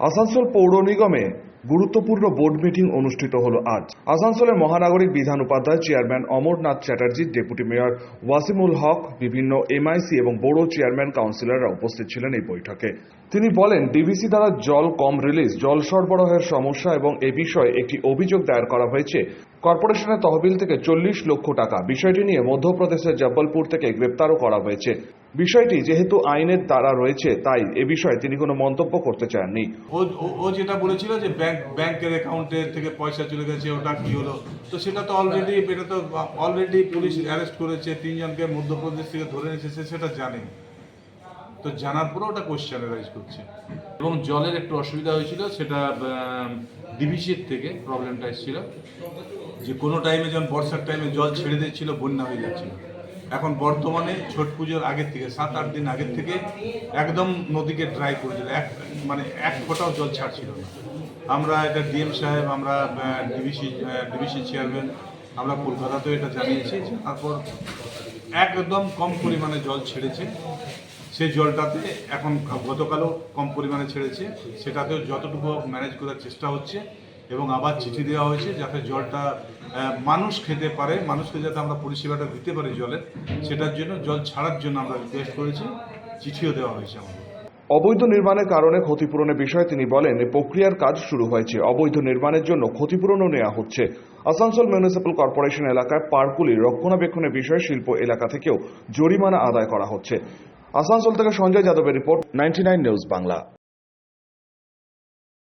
আসানসোল পৌর নিগমে গুরুত্বপূর্ণ বোর্ড মিটিং অনুষ্ঠিত হলো আজ। আসানসোলের মহানগরিক Bidhan Upadhyay chairman Amarnath Chatterjee, deputy mayor Wasimul Haq, বিভিন্ন এমআইসি এবং বড় চেয়ারম্যান কাউন্সিলররা উপস্থিত ছিলেন এই বৈঠকে। তিনি বলেন, ডিভিসি দ্বারা জল কম রিলিজ, জল সরবরাহের সমস্যা এবং এ বিষয়ে একটি অভিযোগ দায়ের করা হয়েছে কর্পোরেশনের তহবিল থেকে 40 লক্ষ টাকা। বিষয়টি নিয়ে মধ্যপ্রদেশের জব্বলপুর থেকে গ্রেপ্তারও করা হয়েছে। বিষয়টি যেহেতু আইনের দ্বারা রয়েছে, তাই এ বিষয়ে তিনি কোনো মন্তব্য করতে চাননি। ও যেটা বলেছিল যে ব্যাংকের অ্যাকাউন্টে থেকে পয়সা চলে গেছে, ওটা কি হলো? তো সেটা তো অলরেডি পুলিশ অ্যারেস্ট করেছে, 3 জনকে মধ্যপ্রদেশ থেকে ধরে এসেছে, সেটা জানে। তো জানার পরে ওটা কোশ্চেন রাইজ করছে। এবং জলের একটু অসুবিধা হয়েছিল, সেটা ডিভিসির থেকে প্রবলেমটা এসেছিল যে কোনো টাইমে যেমন বর্ষার টাইমে জল ছেড়ে দিচ্ছিল, বন্যা হয়ে যাচ্ছিল। এখন বর্তমানে ছট পুজোর আগের থেকে 7-8 দিন আগের থেকে একদম নদীকে ড্রাই করেছিল, এক ফোঁটাও জল ছাড়ছিল না। আমরা এটা ডিএম সাহেব, আমরা ডিভিসি চেয়ারম্যান, আমরা কলকাতাতেও এটা জানিয়েছি। তারপর একদম কম পরিমাণে জল ছেড়েছে। সেই জলটাতে এখন গতকালও কম পরিমাণে ছেড়েছে, সেটাতেও যতটুকু ম্যানেজ করার চেষ্টা হচ্ছে। এবং আবার চিঠি দেওয়া হয়েছে যাতে জলটা মানুষ খেতে পারে, মানুষকে যাতে আমরা পরিষেবাটা দিতে পারি জলের, সেটার জন্য জল ছাড়ার জন্য আমরা রিকোয়েস্ট করেছি, চিঠিও দেওয়া হয়েছে আমাদের। অবৈধ নির্মাণের কারণে ক্ষতিপূরণের বিষয়ে তিনি বলেন, এই প্রক্রিয়ার কাজ শুরু হয়েছে। অবৈধ নির্মাণের জন্য ক্ষতিপূরণও নেওয়া হচ্ছে। আসানসোল মিউনিসিপ্যাল কর্পোরেশন এলাকায় পার্কগুলি রক্ষণাবেক্ষণের বিষয়ে শিল্প এলাকা থেকেও জরিমানা আদায় করা হচ্ছে। আসানসোল থেকে সঞ্জয় যাদবের রিপোর্ট, 99 নিউজ বাংলা।